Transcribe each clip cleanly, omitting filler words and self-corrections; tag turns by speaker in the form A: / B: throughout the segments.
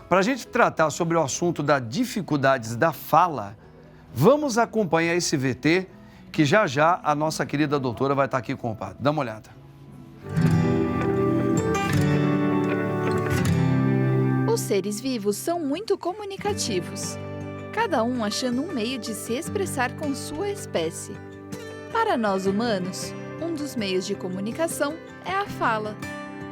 A: Para a gente tratar sobre o assunto das dificuldades da fala, vamos acompanhar esse VT que já a nossa querida doutora vai estar aqui com o padre. Dá uma olhada.
B: Os seres vivos são muito comunicativos, cada um achando um meio de se expressar com sua espécie. Para nós humanos, um dos meios de comunicação é a fala.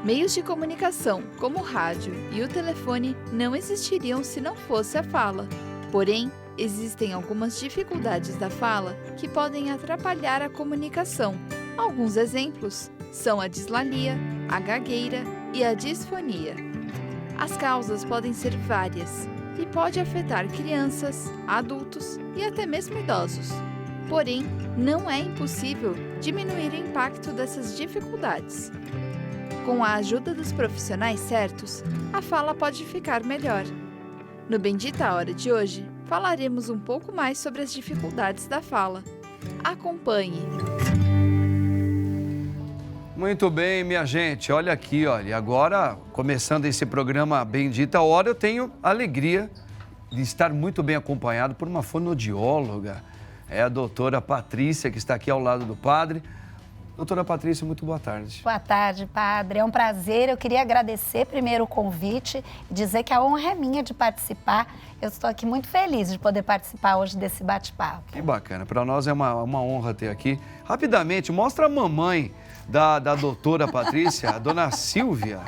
B: Meios de comunicação, como o rádio e o telefone, não existiriam se não fosse a fala. Porém, existem algumas dificuldades da fala que podem atrapalhar a comunicação. Alguns exemplos são a dislalia, a gagueira e a disfonia. As causas podem ser várias e pode afetar crianças, adultos e até mesmo idosos. Porém, não é impossível diminuir o impacto dessas dificuldades. Com a ajuda dos profissionais certos, a fala pode ficar melhor. No Bendita Hora de hoje, falaremos um pouco mais sobre as dificuldades da fala. Acompanhe!
A: Muito bem, minha gente, olha aqui, olha, agora, começando esse programa Bendita Hora, eu tenho a alegria de estar muito bem acompanhado por uma fonoaudióloga, é a doutora Patrícia, que está aqui ao lado do padre. Doutora Patrícia, muito boa tarde.
C: Boa tarde, padre. É um prazer. Eu queria agradecer primeiro o convite e dizer que a honra é minha de participar. Eu estou aqui muito feliz de poder participar hoje desse bate-papo.
A: Que bacana. Para nós é uma honra ter aqui. Rapidamente, mostra a mamãe da doutora Patrícia, a dona Silvia.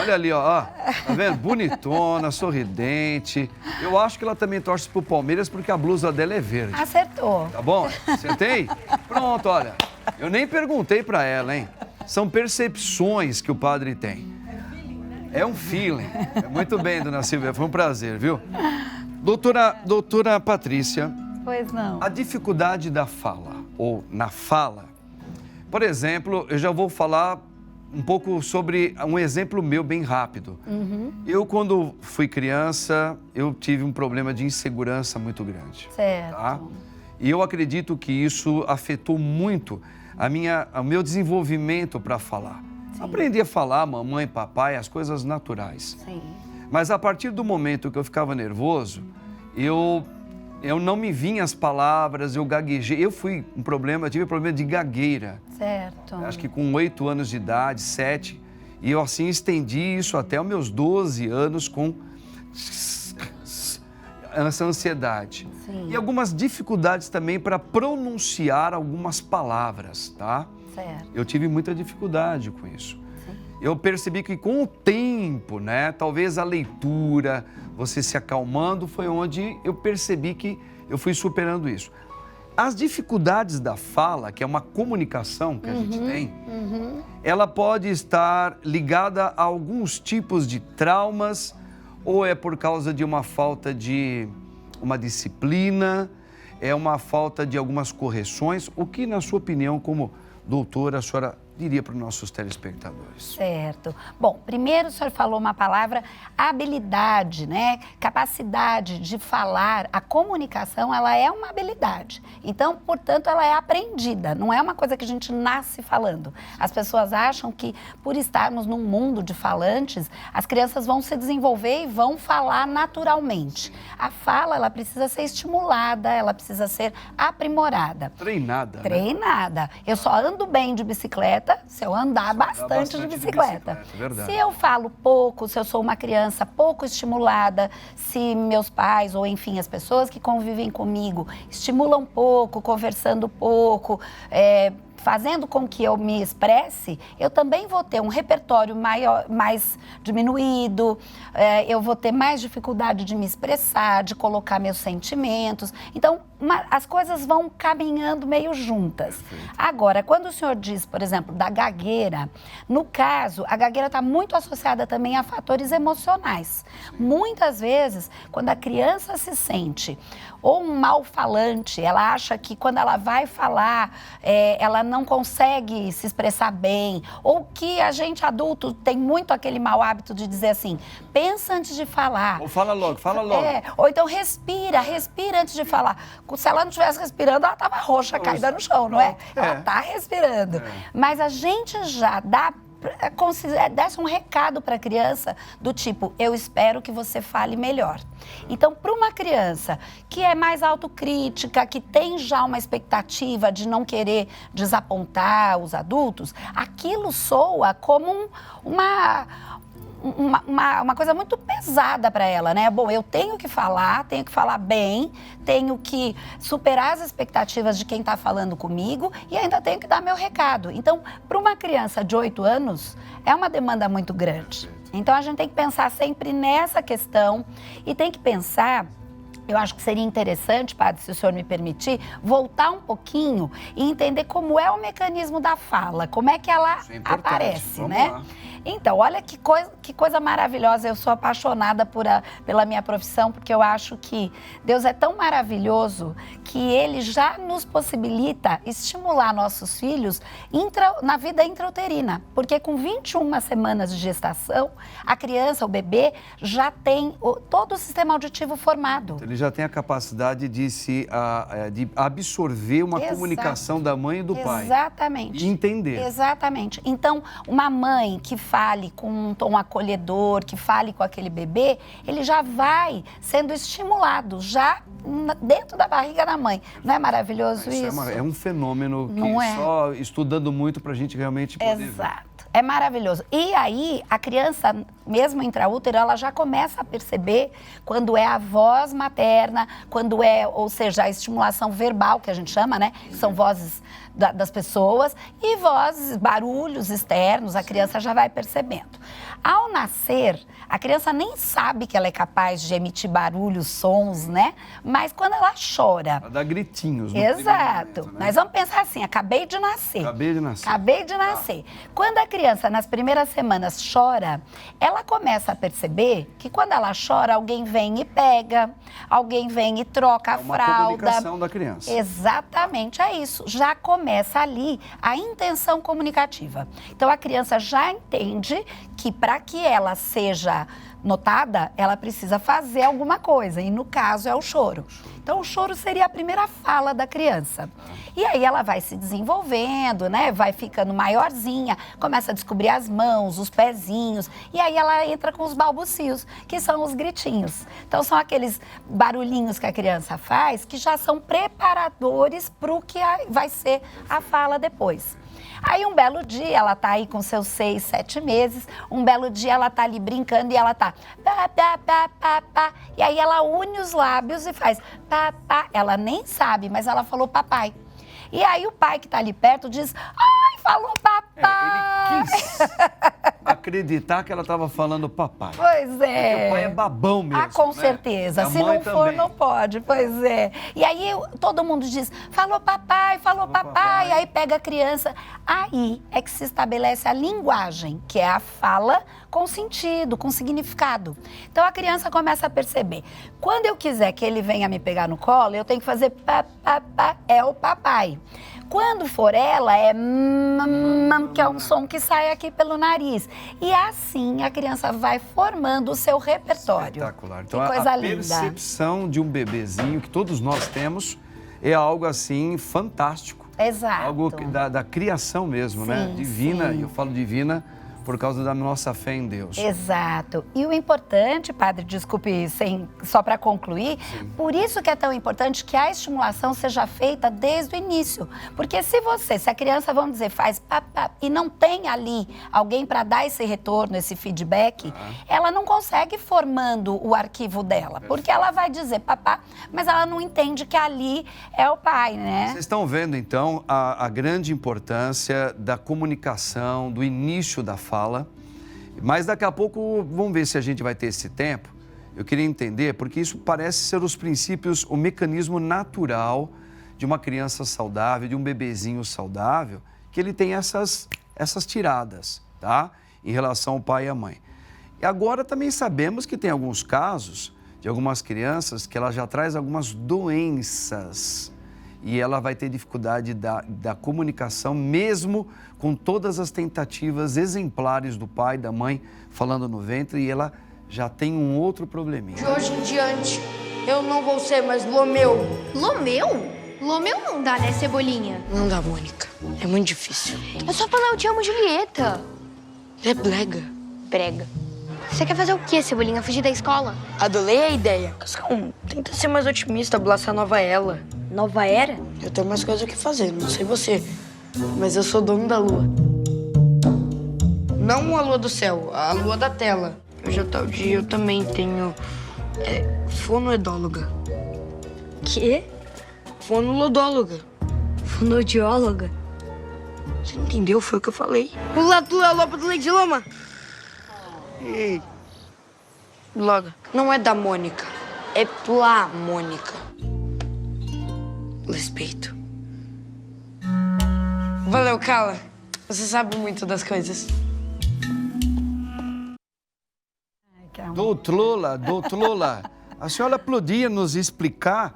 A: Olha ali, ó. Tá vendo? Bonitona, sorridente. Eu acho que ela também torce pro Palmeiras porque a blusa dela é verde.
C: Acertou.
A: Tá bom? Acertei? Pronto, olha. Eu nem perguntei para ela, hein? São percepções que o padre tem. É um feeling. Muito bem, dona Silvia, foi um prazer, viu? Doutora Patrícia.
C: Pois não.
A: A dificuldade da fala, ou na fala. Por exemplo, eu já vou falar um pouco sobre um exemplo meu bem rápido. Eu, quando fui criança, eu tive um problema de insegurança muito grande.
C: Certo.
A: Tá? E eu acredito que isso afetou muito o meu desenvolvimento para falar. Sim. Aprendi a falar, mamãe, papai, as coisas naturais.
C: Sim.
A: Mas a partir do momento que eu ficava nervoso, eu não me vinha as palavras, eu gaguejei. Eu tive problema de gagueira.
C: Certo.
A: Acho que com 8 anos de idade, 7. E eu assim estendi isso até os meus 12 anos com essa ansiedade.
C: Sim.
A: E algumas dificuldades também para pronunciar algumas palavras, tá?
C: Certo.
A: Eu tive muita dificuldade com isso.
C: Sim.
A: Eu percebi que com o tempo, né, talvez a leitura, você se acalmando, foi onde eu percebi que eu fui superando isso. As dificuldades da fala, que é uma comunicação que a gente tem, ela pode estar ligada a alguns tipos de traumas, ou é por causa de uma falta de uma disciplina, é uma falta de algumas correções. O que, na sua opinião, como doutora, a senhora diria para os nossos telespectadores?
C: Certo. Bom, primeiro o senhor falou uma palavra, habilidade, né? Capacidade de falar. A comunicação, ela é uma habilidade. Então, portanto, ela é aprendida. Não é uma coisa que a gente nasce falando. As pessoas acham que, por estarmos num mundo de falantes, as crianças vão se desenvolver e vão falar naturalmente. A fala, ela precisa ser estimulada, ela precisa ser aprimorada.
A: Treinada.
C: Treinada. Né? Eu só ando bem de bicicleta se eu andar bastante de bicicleta.
A: Verdade.
C: Se eu falo pouco, se eu sou uma criança pouco estimulada, se meus pais ou, enfim, as pessoas que convivem comigo estimulam pouco, conversando pouco, fazendo com que eu me expresse, eu também vou ter um repertório mais diminuído, eu vou ter mais dificuldade de me expressar, de colocar meus sentimentos. Então, as coisas vão caminhando meio juntas.
A: Perfeito.
C: Agora, quando o senhor diz, por exemplo, da gagueira, no caso, a gagueira está muito associada também a fatores emocionais. Muitas vezes, quando a criança se sente ou um mal falante, ela acha que quando ela vai falar, ela não consegue se expressar bem, ou que a gente adulto tem muito aquele mau hábito de dizer assim, pensa antes de falar.
A: Ou fala logo, fala logo.
C: Ou então respira antes de falar. Se ela não estivesse respirando, ela estava roxa, caída no chão, não é? Ela está respirando. Mas a gente já dá desse um recado para a criança do tipo, eu espero que você fale melhor. Então, para uma criança que é mais autocrítica, que tem já uma expectativa de não querer desapontar os adultos, aquilo soa como uma coisa muito pesada para ela, né? Bom, eu tenho que falar bem, tenho que superar as expectativas de quem está falando comigo e ainda tenho que dar meu recado. Então, para uma criança de 8 anos, é uma demanda muito grande. Então, a gente tem que pensar sempre nessa questão e tem que pensar... Eu acho que seria interessante, padre, se o senhor me permitir, voltar um pouquinho e entender como é o mecanismo da fala, como é que ela aparece, né?
A: Lá.
C: Então, olha que coisa maravilhosa. Eu sou apaixonada pela minha profissão, porque eu acho que Deus é tão maravilhoso que Ele já nos possibilita estimular nossos filhos na vida intrauterina. Porque com 21 semanas de gestação, a criança, o bebê, já tem todo o sistema auditivo formado.
A: Ele já tem a capacidade de absorver uma comunicação da mãe e do pai.
C: Exatamente.
A: E entender.
C: Exatamente. Então, uma mãe que fale com um tom acolhedor, que fale com aquele bebê, ele já vai sendo estimulado, já dentro da barriga da mãe. Não é maravilhoso isso?
A: É um fenômeno que
C: Não é?
A: Só estudando muito para a gente realmente poder ver.
C: Exato. É maravilhoso. E aí, a criança, mesmo intraútero, ela já começa a perceber quando é a voz materna, quando é, ou seja, a estimulação verbal, que a gente chama, né? São vozes das pessoas e vozes, barulhos externos, a criança já vai percebendo. Ao nascer, a criança nem sabe que ela é capaz de emitir barulhos, sons, né? Mas quando ela chora...
A: Ela dá gritinhos.
C: Exato.
A: Momento, né?
C: Nós vamos pensar assim, acabei de nascer. Acabei de nascer. Quando a criança, nas primeiras semanas, chora, ela começa a perceber que quando ela chora, alguém vem e pega, alguém vem e troca a fralda.
A: Uma comunicação da criança.
C: Exatamente, é isso. Já começa ali a intenção comunicativa. Então, a criança já entende que para que ela seja notada, ela precisa fazer alguma coisa. E, no caso, é o choro. Então, o choro seria a primeira fala da criança. E aí ela vai se desenvolvendo, né? Vai ficando maiorzinha, começa a descobrir as mãos, os pezinhos. E aí ela entra com os balbucios, que são os gritinhos. Então, são aqueles barulhinhos que a criança faz que já são preparadores para o que vai ser a fala depois. Aí, um belo dia, ela tá aí com seus 6, 7 meses, um belo dia ela tá ali brincando e ela tá pá, pá, pá, pá, pá. E aí ela une os lábios e faz pá, pá. Ela nem sabe, mas ela falou papai. E aí o pai que tá ali perto diz, ai, falou papai.
A: Ele quis acreditar que ela estava falando papai.
C: Pois é.
A: Porque o pai é babão mesmo.
C: Ah, com
A: né?
C: certeza.
A: A
C: Se
A: mãe
C: não for,
A: também.
C: não pode. Pois é. E aí todo mundo diz, falou papai, falou papai. Aí pega a criança. Aí é que se estabelece a linguagem, que é a fala com sentido, com significado. Então a criança começa a perceber. Quando eu quiser que ele venha me pegar no colo, eu tenho que fazer pá, pá, pá, é o papai. Quando for ela, é que é um som que sai aqui pelo nariz. E assim a criança vai formando o seu repertório.
A: Espetacular. Então,
C: que coisa
A: a
C: linda.
A: percepção de um bebezinho, que todos nós temos, é algo assim fantástico.
C: Exato.
A: Algo da criação mesmo,
C: Sim,
A: né? Divina,
C: sim.
A: e eu falo divina por causa da nossa fé em Deus.
C: Exato. E o importante, padre, desculpe, só para concluir, por isso que é tão importante que a estimulação seja feita desde o início. Porque se a criança, vamos dizer, faz papá e não tem ali alguém para dar esse retorno, esse feedback, ela não consegue ir formando o arquivo dela. Porque ela vai dizer papá, mas ela não entende que ali é o pai, né?
A: Vocês estão vendo, então, a grande importância da comunicação, do início da fala. Mas daqui a pouco, vamos ver se a gente vai ter esse tempo. Eu queria entender, porque isso parece ser os princípios, o mecanismo natural de uma criança saudável, de um bebezinho saudável, que ele tem essas tiradas, tá? Em relação ao pai e à mãe. E agora também sabemos que tem alguns casos de algumas crianças que ela já traz algumas doenças e ela vai ter dificuldade da comunicação, mesmo com todas as tentativas exemplares do pai, da mãe, falando no ventre, e ela já tem um outro probleminha.
D: De hoje em diante, eu não vou ser mais Lomeu.
E: Lomeu? Lomeu não dá, né, Cebolinha?
D: Não dá, Mônica. É muito difícil.
E: É só falar eu te amo, Julieta.
D: É brega.
E: Brega. Você quer fazer o quê, Cebolinha? Fugir da escola?
D: Adorei a ideia. Cascão, tenta ser mais otimista, abraçar a nova ela.
E: Nova era?
D: Eu tenho mais coisa que fazer, não sei você. Mas eu sou dono da lua. Não a lua do céu, a lua da tela. Hoje é tal dia, eu também tenho... fonoedóloga.
E: Quê?
D: Fonolodóloga.
E: Fonodióloga?
D: Você não entendeu? Foi o que eu falei. Pula tu é a loba do leite de lama. Ei. Logo, não é da Mônica. É pra Mônica. Respeito. Valeu, Carla. Você sabe muito das coisas.
A: Doutor Lola, a senhora podia nos explicar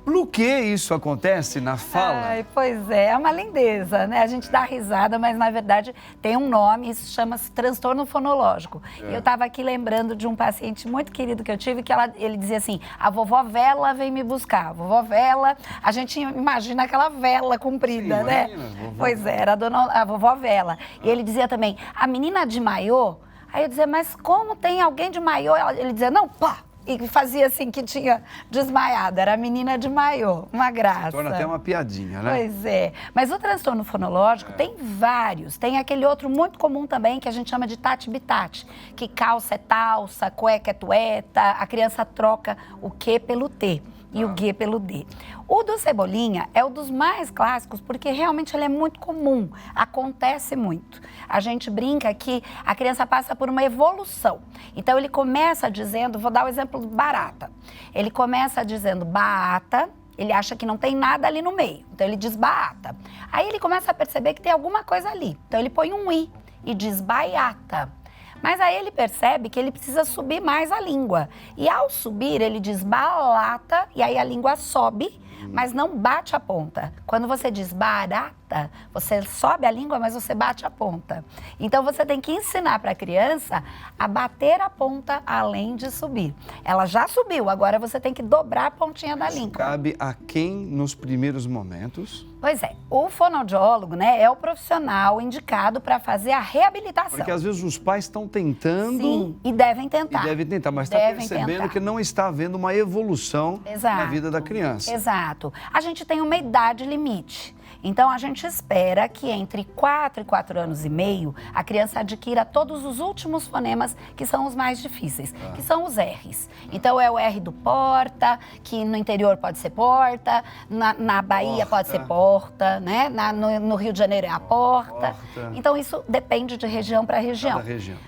A: por que isso acontece na fala?
C: Ai, pois é uma lindeza, né? A gente dá risada, mas na verdade tem um nome, isso chama-se transtorno fonológico. Eu estava aqui lembrando de um paciente muito querido que eu tive, que ele dizia assim, a vovó Vela vem me buscar. A vovó Vela, a gente imagina aquela vela comprida,
A: Sim,
C: né?
A: imagina,
C: Pois é, era a vovó Vela. E ele dizia também, a menina de maiô. Aí eu dizia, mas como tem alguém de maiô? Ele dizia, não, pá! E fazia assim que tinha desmaiado, era a menina de maiô, uma graça.
A: Torna até uma piadinha, né?
C: Pois é, mas o transtorno fonológico tem vários. Tem aquele outro muito comum também que a gente chama de tati-bitate, que calça é talça, cueca é tueta, a criança troca o Q pelo T e o G pelo D. O do Cebolinha é um dos mais clássicos porque realmente ele é muito comum, acontece muito. A gente brinca que a criança passa por uma evolução. Então ele começa dizendo, vou dar o exemplo do barata. Ele começa dizendo baata, ele acha que não tem nada ali no meio, então ele diz baata. Aí ele começa a perceber que tem alguma coisa ali, então ele põe um i e diz baiata. Mas aí ele percebe que ele precisa subir mais a língua. E ao subir, ele diz balata, e aí a língua sobe, mas não bate a ponta. Quando você diz barata, você sobe a língua, mas você bate a ponta. Então você tem que ensinar para a criança a bater a ponta além de subir. Ela já subiu, agora você tem que dobrar a pontinha da língua.
A: Cabe a quem nos primeiros momentos?
C: Pois é, o fonoaudiólogo, né, é o profissional indicado para fazer a reabilitação.
A: Porque às vezes os pais estão tentando...
C: Sim, e devem tentar.
A: Mas está percebendo que não está havendo uma evolução na vida da criança.
C: Exato. A gente tem uma idade limite. Então, a gente espera que entre 4 e 4 anos e meio, a criança adquira todos os últimos fonemas, que são os mais difíceis, que são os R's. Então, é o R do porta, que no interior pode ser porta, na Bahia pode ser porta, né? No Rio de Janeiro é a porta. Então, isso depende de região para região.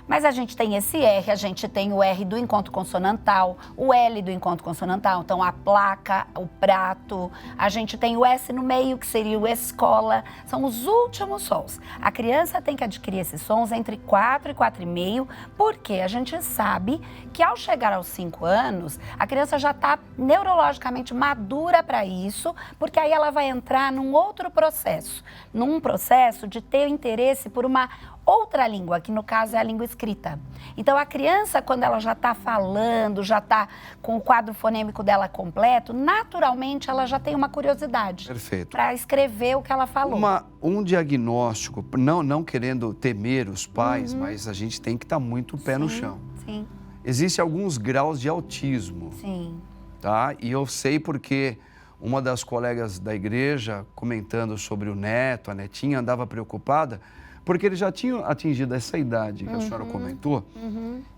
C: Mas a gente tem esse R, a gente tem o R do encontro consonantal, o L do encontro consonantal, então a placa, o prato, a gente tem o S no meio, que seria o escola, são os últimos sons. A criança tem que adquirir esses sons entre 4 e 4,5, porque a gente sabe que ao chegar aos 5 anos, a criança já está neurologicamente madura para isso, porque aí ela vai entrar num outro processo, num processo de ter interesse por uma outra língua, que no caso é a língua escrita. Então, a criança, quando ela já está falando, já está com o quadro fonêmico dela completo, naturalmente ela já tem uma curiosidade.
A: Perfeito.
C: Para escrever o que ela falou.
A: Um diagnóstico, não querendo temer os pais, mas a gente tem que estar muito pé no chão.
C: Sim.
A: Existem alguns graus de autismo.
C: Sim.
A: Tá? E eu sei porque uma das colegas da igreja, comentando sobre o neto, a netinha, andava preocupada, porque ele já tinha atingido essa idade que a senhora comentou,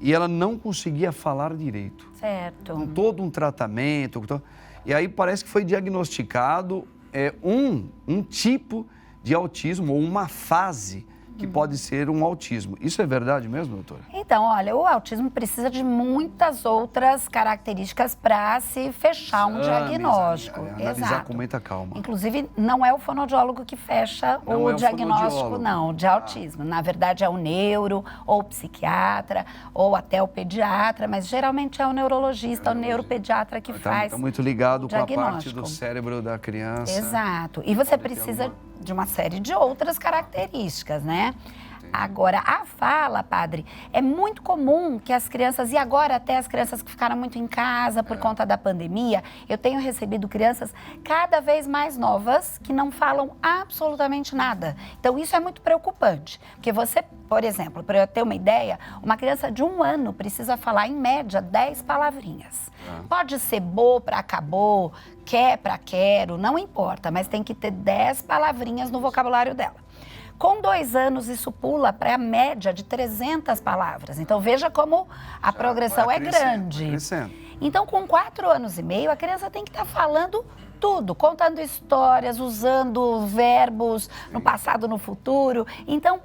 A: e ela não conseguia falar direito.
C: Certo.
A: Com todo um tratamento. E aí parece que foi diagnosticado um tipo de autismo ou uma fase que pode ser um autismo. Isso é verdade mesmo, doutora?
C: Então, olha, o autismo precisa de muitas outras características para se fechar um diagnóstico.
A: Analisar com muita calma.
C: Inclusive, não é o fonoaudiólogo que fecha o diagnóstico, não, de autismo. Na verdade, é o neuro, ou o psiquiatra, ou até o pediatra, mas geralmente é o neurologista, o neuropediatra que faz.
A: Está muito ligado com a parte do cérebro da criança.
C: Exato. E você precisa de uma série de outras características, né? Agora, a fala, padre, é muito comum que as crianças, e agora até as crianças que ficaram muito em casa por conta da pandemia, eu tenho recebido crianças cada vez mais novas que não falam absolutamente nada. Então, isso é muito preocupante, porque você, por exemplo, para eu ter uma ideia, uma criança de 1 ano precisa falar, em média, 10 palavrinhas. Pode ser bo para acabou, quer para quero, não importa, mas tem que ter 10 palavrinhas no vocabulário dela. Com 2 anos, isso pula para a média de 300 palavras. Então, veja como a progressão é grande. Então, com 4 anos e meio, a criança tem que estar falando tudo, contando histórias, usando verbos no passado, no futuro. Então,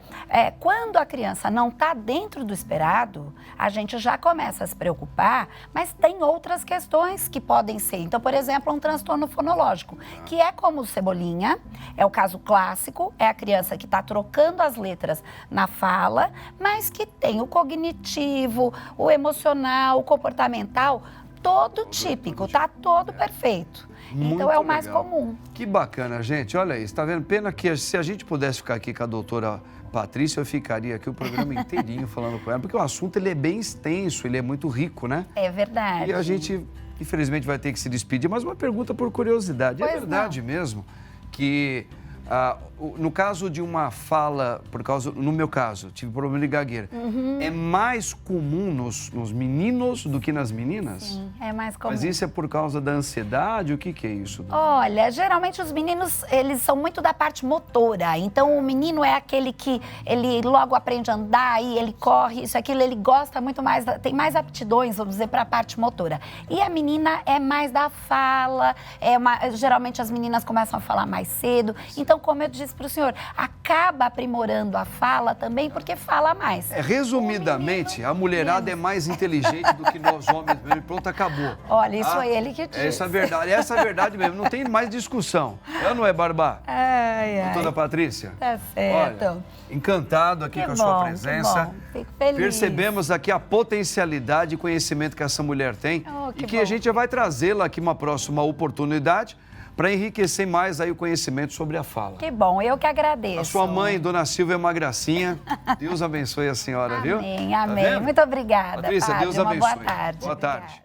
C: quando a criança não está dentro do esperado, a gente já começa a se preocupar, mas tem outras questões que podem ser. Então, por exemplo, um transtorno fonológico, que é como o Cebolinha, é o caso clássico, é a criança que está trocando as letras na fala, mas que tem o cognitivo, o emocional, o comportamental, todo típico, tá todo perfeito. Então é o mais comum.
A: Que bacana, gente. Olha isso, tá vendo? Pena que se a gente pudesse ficar aqui com a doutora Patrícia, eu ficaria aqui o programa inteirinho falando com ela, porque o assunto ele é bem extenso, ele é muito rico, né?
C: É verdade.
A: E a gente, infelizmente, vai ter que se despedir, mas uma pergunta por curiosidade.
C: Pois
A: é verdade mesmo que, no caso de uma fala, no meu caso, tive problema de gagueira, é mais comum nos meninos do que nas meninas?
C: Sim, é mais comum.
A: Mas isso é por causa da ansiedade? O que é isso?
C: Olha, geralmente os meninos, eles são muito da parte motora. Então, o menino é aquele que ele logo aprende a andar, e ele corre, isso, aquilo, ele gosta muito mais, tem mais aptidões, vamos dizer, para a parte motora. E a menina é mais da fala, geralmente as meninas começam a falar mais cedo. Então, como eu disse para o senhor, acaba aprimorando a fala também, porque fala mais.
A: Resumidamente, a mulherada é mais inteligente do que nós homens mesmo. Pronto, acabou.
C: Olha, isso é ele que disse.
A: Essa é a verdade mesmo, não tem mais discussão. É ou não é, Barbá? Doutora Patrícia?
C: Tá certo.
A: Olha, encantado aqui com a sua presença.
C: Que bom. Fico feliz.
A: Percebemos aqui a potencialidade e conhecimento que essa mulher tem e que a gente já vai trazê-la aqui uma próxima oportunidade para enriquecer mais aí o conhecimento sobre a fala.
C: Que bom, eu que agradeço.
A: A sua mãe, Dona Silvia, é uma gracinha. Deus abençoe a senhora, viu?
C: Amém, amém. Muito obrigada,
A: Patrícia,
C: padre.
A: Deus abençoe.
C: Uma boa tarde.
A: Boa tarde.
C: Obrigada.